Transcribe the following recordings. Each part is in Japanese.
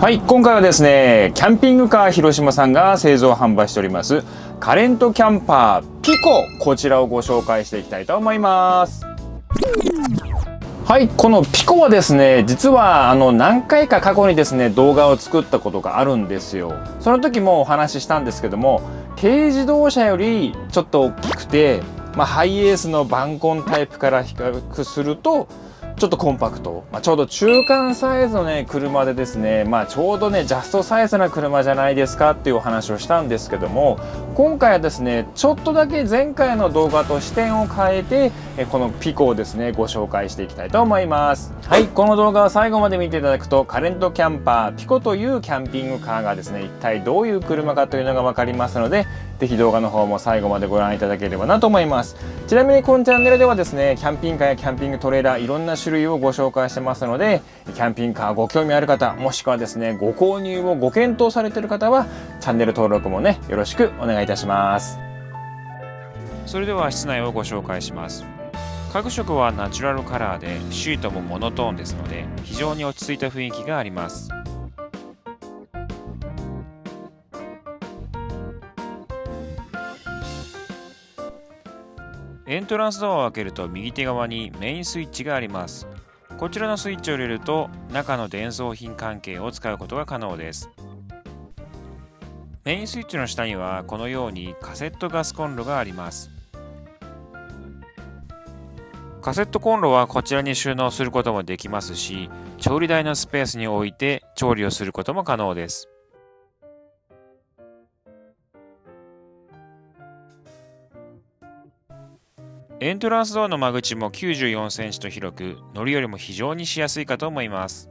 はい、今回はですね、キャンピングカー広島さんが製造販売しておりますカレントキャンパーピコ、こちらをご紹介していきたいと思います。はい、このピコはですね、実は何回か過去にですね動画を作ったことがあるんですよ。その時もお話ししたんですけども、軽自動車よりちょっと大きくて、ハイエースのバンコンタイプから比較するとちょっとコンパクト、ちょうど中間サイズのね車でですね、ちょうどねジャストサイズな車じゃないですかっていうお話をしたんですけども、今回はですねちょっとだけ前回の動画と視点を変えてこのピコをですねご紹介していきたいと思います。はい、この動画は最後まで見ていただくとカレントキャンパーピコというキャンピングカーがですね一体どういう車かというのが分かりますので、ぜひ動画の方も最後までご覧いただければなと思います。ちなみにこのチャンネルではですねキャンピングカーやキャンピングトレーラーいろんな種類をご紹介してますので、キャンピングカーご興味ある方、もしくはですねご購入をご検討されている方はチャンネル登録もねよろしくお願いいたします。それでは室内をご紹介します。家具色はナチュラルカラーでシートもモノトーンですので非常に落ち着いた雰囲気があります。エントランスドアを開けると右手側にメインスイッチがあります。こちらのスイッチを入れると中の電装品関係を使うことが可能です。メインスイッチの下にはこのようにカセットガスコンロがあります。カセットコンロはこちらに収納することもできますし、調理台のスペースに置いて調理をすることも可能です。エントランスドアの間口も94センチと広く、乗り降りも非常にしやすいかと思います。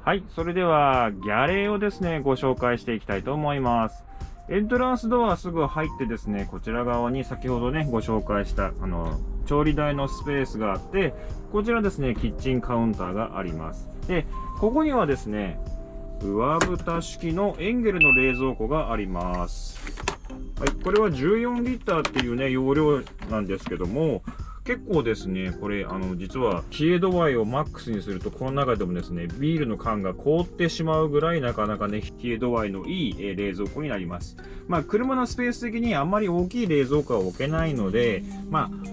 はい、それではギャレーをですねご紹介していきたいと思います。エントランスドアすぐ入ってですね、こちら側に先ほどねご紹介した調理台のスペースがあって、こちらですねキッチンカウンターがあります。でここにはですね上蓋式のエンゲルの冷蔵庫があります。はい、これは14リッターっていうね容量なんですけども、結構ですねこれ実は冷え度合いをマックスにするとこの中でもですねビールの缶が凍ってしまうぐらいなかなかね冷え度合いのいい冷蔵庫になります。車のスペース的にあんまり大きい冷蔵庫は置けないので、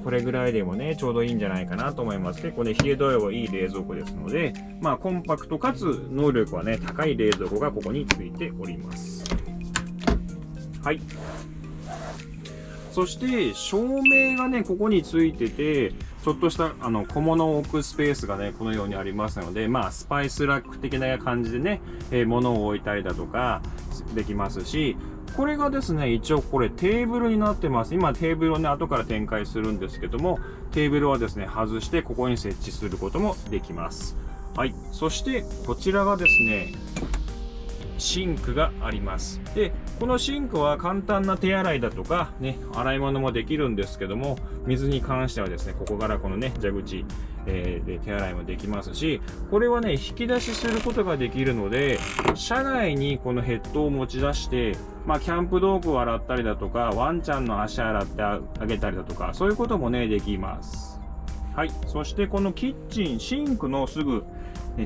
これぐらいでもねちょうどいいんじゃないかなと思います。結構ね冷え度合いはいい冷蔵庫ですので、コンパクトかつ能力はね高い冷蔵庫がここについております。はい、そして照明がねここについてて、ちょっとした小物を置くスペースがねこのようにありますので、スパイスラック的な感じでね、物を置いたりだとかできますし、これがですね一応これテーブルになってます。今テーブルをね後から展開するんですけども、テーブルはですね外してここに設置することもできます。はい、そしてこちらがですねシンクがあります。でこのシンクは簡単な手洗いだとかね洗い物もできるんですけども、水に関してはですねここからこのね蛇口、で手洗いもできますし、これはね引き出しすることができるので、車内にこのヘッドを持ち出して、キャンプ道具を洗ったりだとかワンちゃんの足洗ってあげたりだとか、そういうこともねできます。はい、そしてこのキッチンシンクのすぐ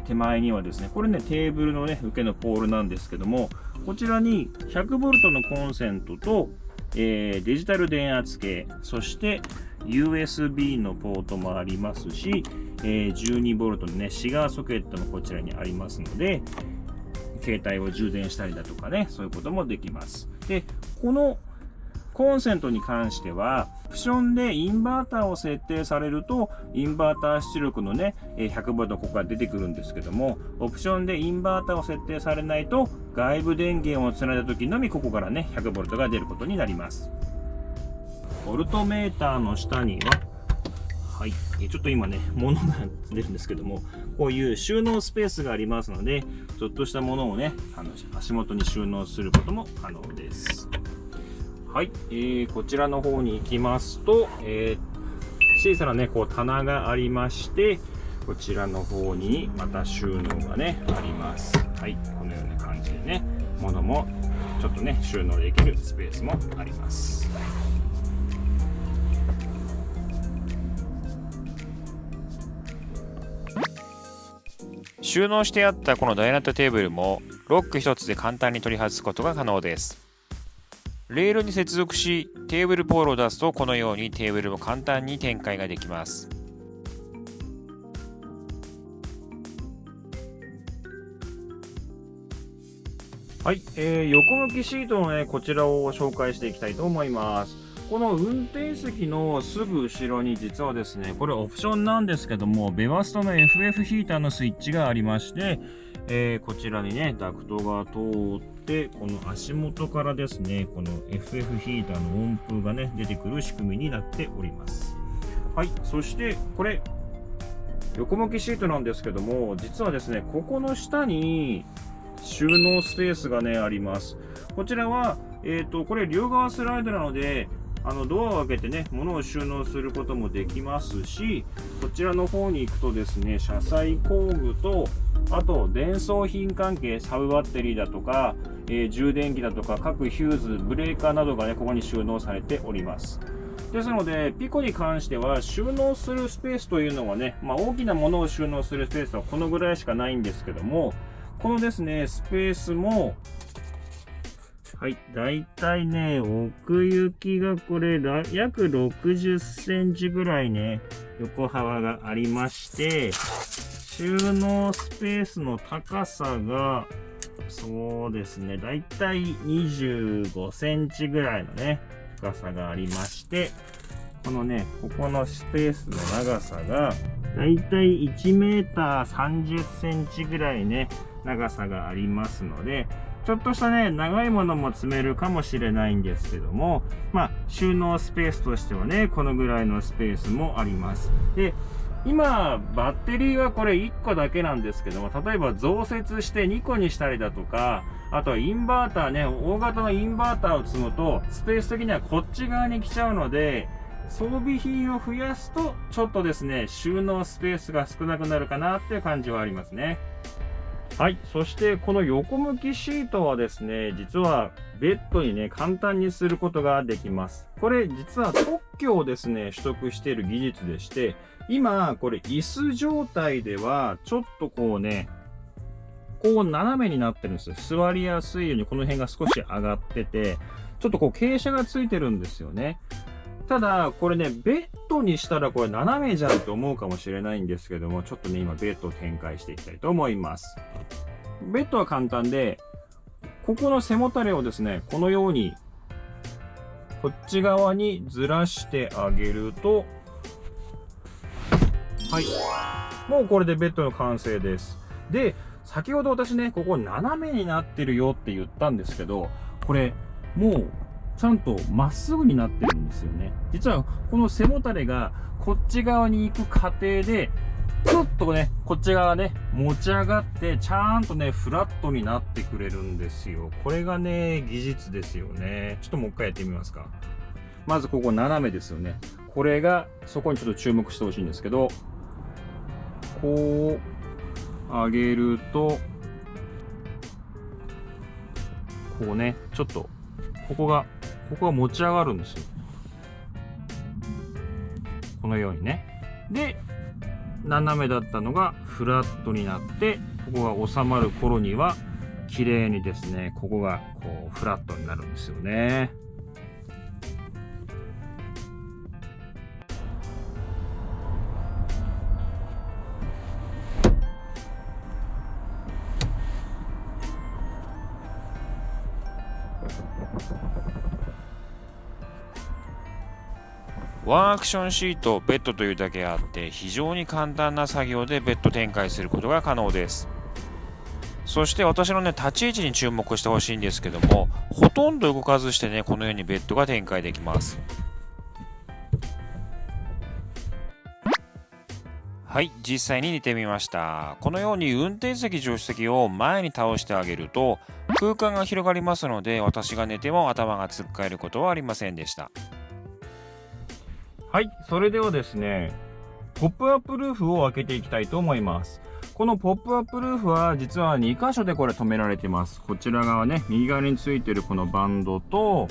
手前にはですね、これねテーブルのね受けのポールなんですけども、こちらに 100V のコンセントと、デジタル電圧計、そして USB のポートもありますし、12V のねシガーソケットもこちらにありますので、携帯を充電したりだとかね、そういうこともできます。でこのコンセントに関してはオプションでインバーターを設定されるとインバーター出力のね 100V ここが出てくるんですけども、オプションでインバーターを設定されないと外部電源をつないだ時のみここからね 100V が出ることになります。ボルトメーターの下にははい、ちょっと今ね物が出るんですけども、こういう収納スペースがありますので、ちょっとしたものをね足元に収納することも可能です。はい、こちらの方に行きますと、小さなねこう棚がありまして、こちらの方にまた収納がねあります。はい、このような感じでね物もちょっとね収納できるスペースもあります。収納してあったこのダイナットテーブルもロック一つで簡単に取り外すことが可能です。レールに接続しテーブルポールを出すとこのようにテーブルも簡単に展開ができます。はい、横向きシートのね、こちらを紹介していきたいと思います。この運転席のすぐ後ろに実はですね、これオプションなんですけども、ベバストの FF ヒーターのスイッチがありまして、こちらにね、ダクトが通って、この足元からですね、この FF ヒーターの温風がね、出てくる仕組みになっております。はい、そしてこれ、横向きシートなんですけども、実はですね、ここの下に、収納スペースがねあります。こちらは、これ両側スライドなので、ドアを開けてね物を収納することもできますし、こちらの方に行くとですね、車載工具と、あと電装品関係、サブバッテリーだとか、充電器だとか各ヒューズ、ブレーカーなどがねここに収納されております。ですので、ピコに関しては収納するスペースというのはね、大きなものを収納するスペースはこのぐらいしかないんですけども、このですね、スペースも、はい、だいたいね、奥行きがこれ、約60センチぐらいね、横幅がありまして、収納スペースの高さが、そうですね、だいたい25センチぐらいのね、深さがありまして、このね、ここのスペースの長さが、だいたい1メーター30センチぐらいね、長さがありますので、ちょっとしたね長いものも積めるかもしれないんですけども、収納スペースとしてはねこのぐらいのスペースもあります。で、今バッテリーはこれ1個だけなんですけども、例えば増設して2個にしたりだとか、あとはインバーターね、大型のインバーターを積むとスペース的にはこっち側に来ちゃうので、装備品を増やすとちょっとですね収納スペースが少なくなるかなっていう感じはありますね。はい、そしてこの横向きシートはですね、実はベッドにね簡単にすることができます。これ実は特許をですね取得している技術でして、今これ椅子状態ではちょっとこうね、こう斜めになってるんですよ。座りやすいようにこの辺が少し上がってて、ちょっとこう傾斜がついてるんですよね。ただこれね、ベッドにしたらこれ斜めじゃんと思うかもしれないんですけども、ちょっとね今ベッドを展開していきたいと思います。ベッドは簡単で、ここの背もたれをですねこのようにこっち側にずらしてあげると、はい、もうこれでベッドの完成です。で、先ほど私ねここ斜めになってるよって言ったんですけど、これもうちゃんとまっすぐになってるんですよね。実はこの背もたれがこっち側に行く過程でちょっとねこっち側ね持ち上がってちゃんとねフラットになってくれるんですよ。これがね技術ですよね。ちょっともう一回やってみますか。まずここ斜めですよね。これがそこにちょっと注目してほしいんですけど、こう上げるとこうね、ちょっとここが持ち上がるんですよ。このようにね。で、斜めだったのがフラットになって、ここが収まる頃には綺麗にですね、ここがこうフラットになるんですよね。ワンアクションシート、ベッドというだけあって非常に簡単な作業でベッド展開することが可能です。そして私のね立ち位置に注目してほしいんですけども、ほとんど動かずしてねこのようにベッドが展開できます。はい、実際に寝てみました。このように運転席助手席を前に倒してあげると空間が広がりますので、私が寝ても頭がつっかえることはありませんでした。はい、それではですね、ポップアップルーフを開けていきたいと思います。このポップアップルーフは実は2箇所でこれ止められてます。こちら側ね、右側についてるこのバンドと、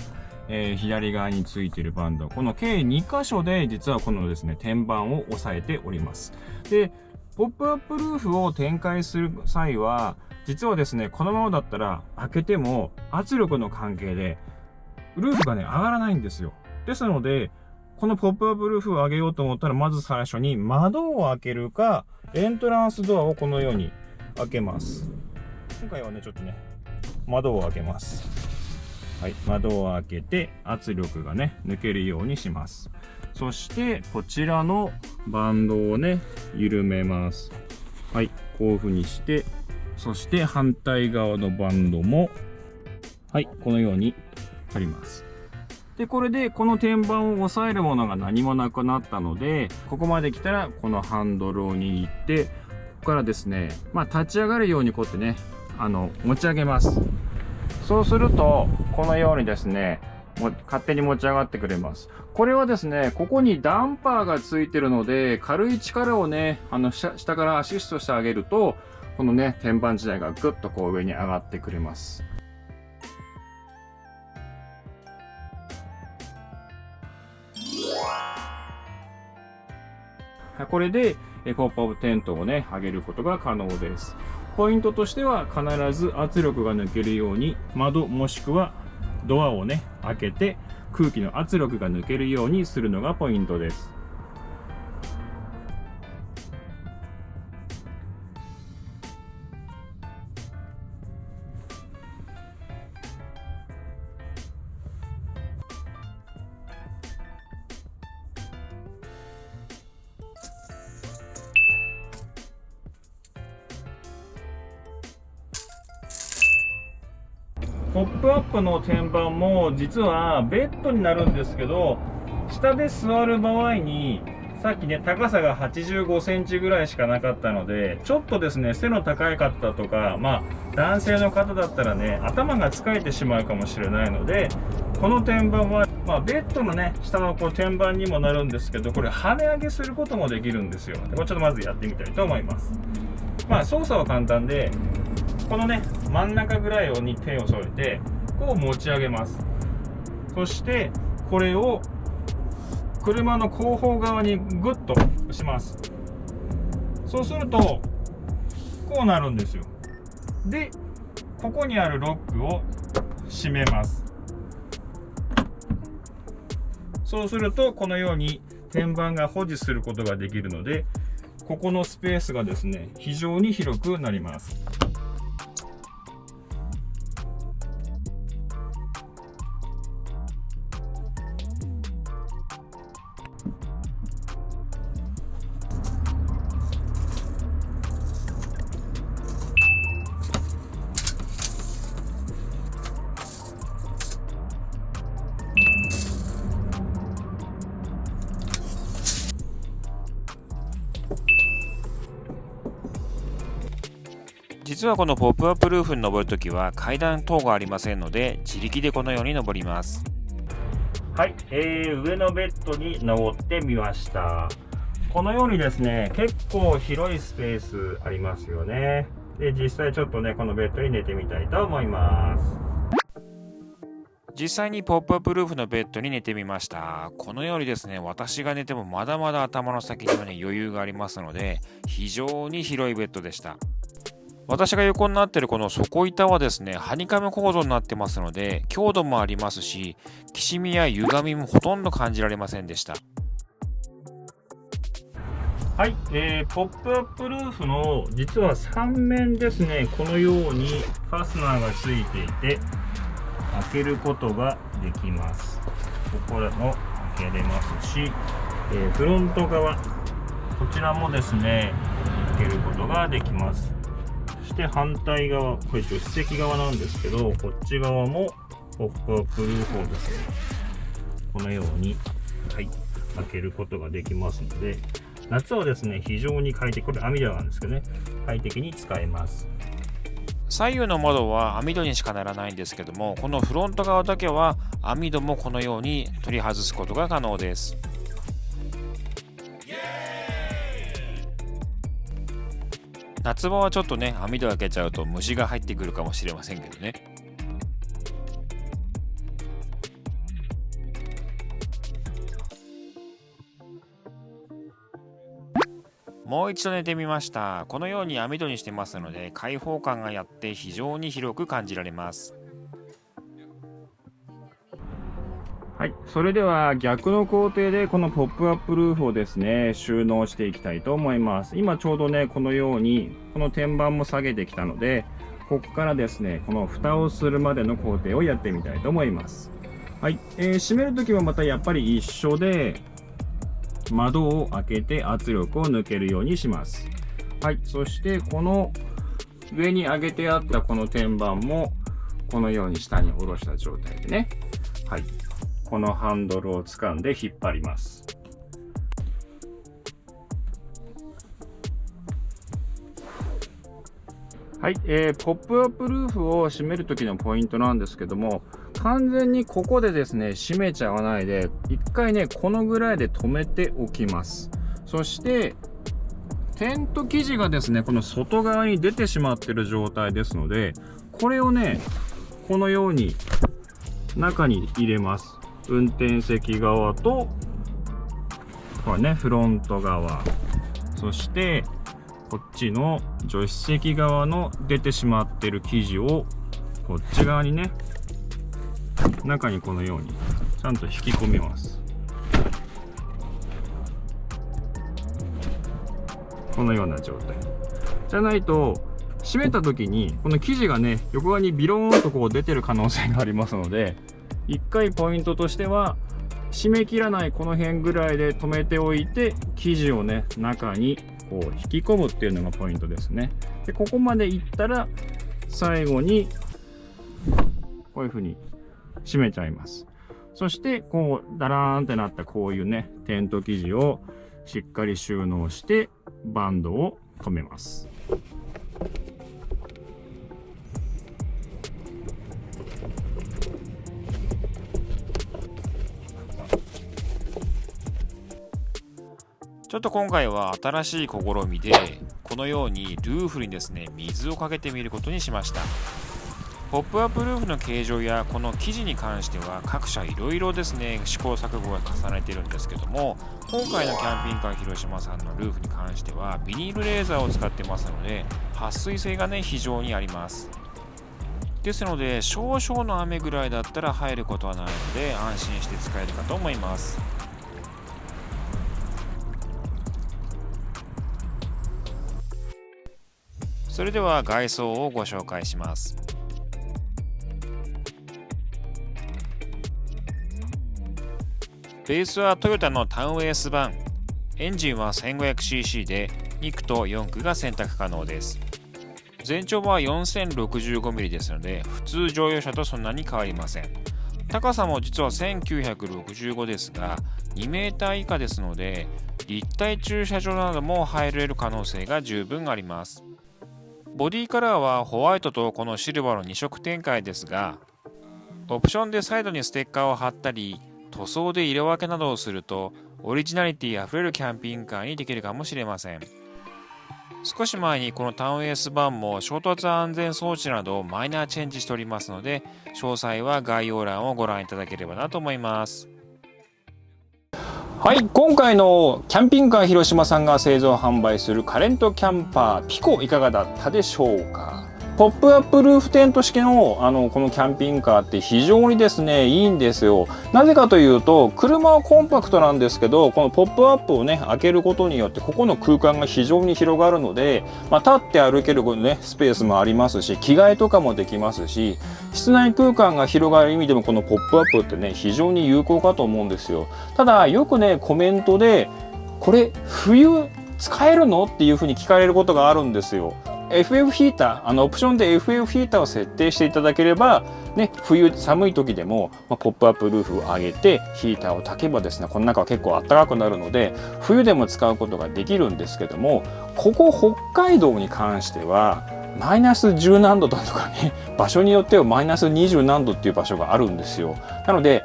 左側についてるバンド、この計2箇所で実はこのですね天板を押さえております。で、ポップアップルーフを展開する際は、実はですね、このままだったら開けても圧力の関係でルーフがね、上がらないんですよ。ですので、このポップアップルーフを上げようと思ったら、まず最初に窓を開けるか、エントランスドアをこのように開けます。今回はね、ちょっとね、窓を開けます。はい、窓を開けて圧力がね、抜けるようにします。そしてこちらのバンドをね、緩めます。はい、こういう風にして、そして反対側のバンドも、はい、このように貼ります。で、これでこの天板を押さえるものが何もなくなったので、ここまで来たらこのハンドルを握って、ここからですね、立ち上がるようにこうやってね、持ち上げます。そうすると、このようにですね、勝手に持ち上がってくれます。これはですね、ここにダンパーがついてるので、軽い力をね、下からアシストしてあげると、このね、天板自体がぐっとこう上に上がってくれます。これで、ポップアップテントをね、上げることが可能です。ポイントとしては、必ず圧力が抜けるように、窓もしくはドアをね、開けて、空気の圧力が抜けるようにするのがポイントです。ポップアップの天板も実はベッドになるんですけど、下で座る場合にさっきね、高さが85センチぐらいしかなかったので、ちょっとですね、背の高い方とか、男性の方だったらね、頭が疲れてしまうかもしれないので、この天板は、ベッドのね、下のこう天板にもなるんですけど、これ跳ね上げすることもできるんですよ。これちょっとまずやってみたいと思います。操作は簡単で、このね、真ん中ぐらいに手を添えて、こう持ち上げます。そして、これを車の後方側にグッと押します。そうすると、こうなるんですよ。で、ここにあるロックを閉めます。そうすると、このように天板が保持することができるので、ここのスペースがですね、非常に広くなります。実はこのポップアップルーフに登るときは階段等がありませんので、自力でこのように登ります。はい、上のベッドに登ってみました。このようにですね、結構広いスペースありますよね。で、実際ちょっとね、このベッドに寝てみたいと思います。実際にポップアップルーフのベッドに寝てみました。このようにですね、私が寝てもまだまだ頭の先にはね、余裕がありますので、非常に広いベッドでした。私が横になっているこの底板はですね、ハニカム構造になってますので、強度もありますし、きしみや歪みもほとんど感じられませんでした。はい、ポップアップルーフの実は3面ですね、このようにファスナーがついていて、開けることができます。ここでも開けれますし、フロント側、こちらもですね、開けることができます。そして反対側、これ助手席側なんですけど、こっち側もポップアップルーフをですね、このように、はい、開けることができますので、夏はですね、非常に快適、これ網戸なんですけどね、快適に使えます。左右の窓は網戸にしかならないんですけども、このフロント側だけは網戸もこのように取り外すことが可能です。夏場はちょっとね、網戸開けちゃうと虫が入ってくるかもしれませんけどね。もう一度寝てみました。このように網戸にしてますので、開放感があって非常に広く感じられます。はい、それでは逆の工程でこのポップアップルーフをですね、収納していきたいと思います。今ちょうどね、このようにこの天板も下げてきたので、ここからですね、この蓋をするまでの工程をやってみたいと思います。はい、閉めるときはまたやっぱり一緒で、窓を開けて圧力を抜けるようにします。はい、そしてこの上に上げてあったこの天板もこのように下に下ろした状態でね、はい、このハンドルを掴んで引っ張ります。はい、ポップアップルーフを閉める時のポイントなんですけども、完全にここでですね閉めちゃわないで、一回ねこのぐらいで止めておきます。そしてテント生地がですねこの外側に出てしまっている状態ですので、これをねこのように中に入れます。運転席側とこれねフロント側、そしてこっちの助手席側の出てしまっている生地をこっち側にね中にこのようにちゃんと引き込みます。このような状態じゃないと、閉めた時にこの生地がね横側にビローンとこう出てる可能性がありますので、一回ポイントとしては閉めきらないこの辺ぐらいで止めておいて、生地をね中にこう引き込むっていうのがポイントですね。でここまでいったら最後にこういう風に閉めちゃいます。そしてこうダラーンってなったこういうねテント生地をしっかり収納してバンドを留めます。ちょっと今回は新しい試みで、このようにルーフにですね水をかけてみることにしました。ポップアップルーフの形状やこの生地に関しては各社いろいろですね試行錯誤が重ねているんですけども、今回のキャンピングカー広島さんのルーフに関してはビニールレーザーを使ってますので、撥水性がね非常にあります。ですので少々の雨ぐらいだったら入ることはないので安心して使えるかと思います。それでは外装をご紹介します。ベースはトヨタのタウンエース版。エンジンは 1500cc で2駆と4駆が選択可能です。全長は 4065mm ですので、普通乗用車とそんなに変わりません。高さも実は1965ですが、2メーター以下ですので、立体駐車場なども入れる可能性が十分あります。ボディカラーはホワイトとこのシルバーの2色展開ですが、オプションでサイドにステッカーを貼ったり、塗装で色分けなどをすると、オリジナリティあふれるキャンピングカーにできるかもしれません。少し前にこのタウンエース版も衝突安全装置などマイナーチェンジしておりますので、詳細は概要欄をご覧いただければなと思います。はい、今回のキャンピングカー広島さんが製造販売するカレントキャンパーピコいかがだったでしょうか。ポップアップルーフテント式のこのキャンピングカーって非常にですねいいんですよ。なぜかというと、車はコンパクトなんですけど、このポップアップをね開けることによってここの空間が非常に広がるので、立って歩けるねスペースもありますし、着替えとかもできますし、室内空間が広がる意味でもこのポップアップってね非常に有効かと思うんですよ。ただよくねコメントでこれ冬使えるのっていうふうに聞かれることがあるんですよ。FF ヒーター、オプションで FF ヒーターを設定していただければ、ね、冬寒い時でも、ポップアップルーフを上げてヒーターを焚けばですね、この中は結構暖かくなるので、冬でも使うことができるんですけども、ここ北海道に関しては、マイナス10何度だとかね、場所によってはマイナス20何度っていう場所があるんですよ。なので、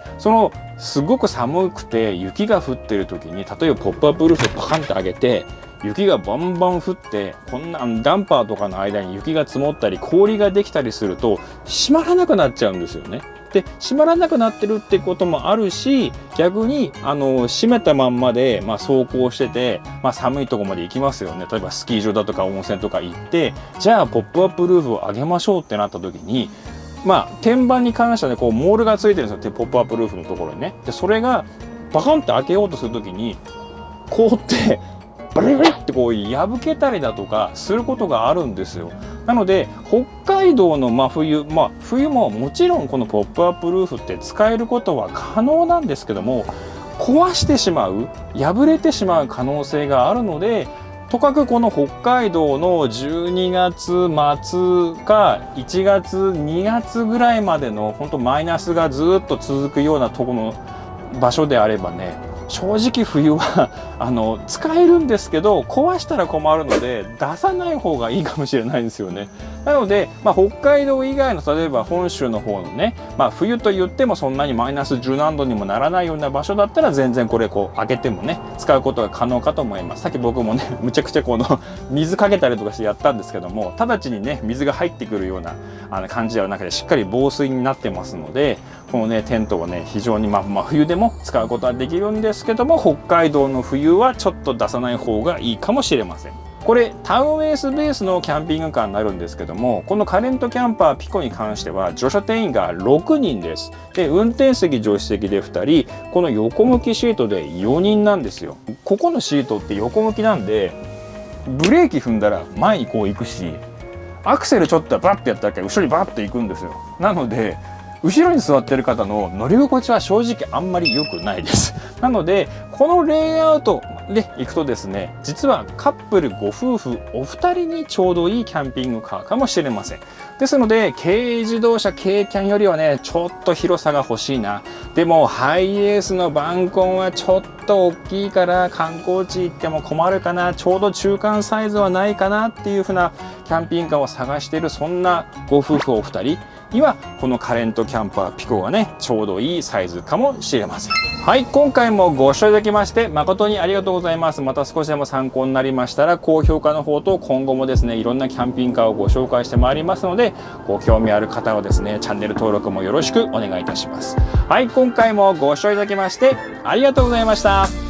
すごく寒くて雪が降ってる時に、例えばポップアップルーフをパカンって上げて、雪がバンバン降って、こんなダンパーとかの間に雪が積もったり氷ができたりすると閉まらなくなっちゃうんですよね。で閉まらなくなってるってこともあるし、逆に閉めたまんまで、走行してて、寒いとこまで行きますよね。例えばスキー場だとか温泉とか行って、じゃあポップアップルーフを上げましょうってなった時に、天板に関してはね、こうモールがついてるんですよ、ポップアップルーフのところにね。でそれがバカンって開けようとする時にこうってバリバリってこう破けたりだとかすることがあるんですよ。なので北海道の真冬、冬ももちろんこのポップアップルーフって使えることは可能なんですけども、壊してしまう、破れてしまう可能性があるので、とかくこの北海道の12月末か1月2月ぐらいまでの本当マイナスがずっと続くようなところの場所であればね、正直冬は使えるんですけど壊したら困るので出さない方がいいかもしれないんですよね。なので、北海道以外の例えば本州の方のね、冬と言ってもそんなにマイナス10何度にもならないような場所だったら全然これこう開けてもね使うことが可能かと思います。さっき僕もねむちゃくちゃこの水かけたりとかしてやったんですけども、直ちにね水が入ってくるような感じではなくてしっかり防水になってますので、このねテントはね非常に冬でも使うことはできるんですけども、北海道の冬はちょっと出さない方がいいかもしれません。これタウンウェイスベースのキャンピングカーになるんですけども、このカレントキャンパーピコに関しては乗車定員が6人です。で運転席助手席で2人、この横向きシートで4人なんですよ。ここのシートって横向きなんでブレーキ踏んだら前にこう行くし、アクセルちょっとバッてやったら後ろにバッと行くんですよ。なので後ろに座ってる方の乗り心地は正直あんまり良くないです。なのでこのレイアウトで行くとですね、実はカップルご夫婦お二人にちょうどいいキャンピングカーかもしれません。ですので軽自動車軽キャンよりはねちょっと広さが欲しいな、でもハイエースのバンコンはちょっと大きいから観光地行っても困るかな、ちょうど中間サイズはないかなっていう風なキャンピングカーを探している、そんなご夫婦お二人にはこのカレントキャンパーピコがねちょうどいいサイズかもしれません。はい、今回もご視聴いただきまして誠にありがとうございます。また少しでも参考になりましたら高評価の方と、今後もですねいろんなキャンピングカーをご紹介してまいりますので、ご興味ある方はですねチャンネル登録もよろしくお願いいたします。はい、今回もご視聴いただきましてありがとうございました。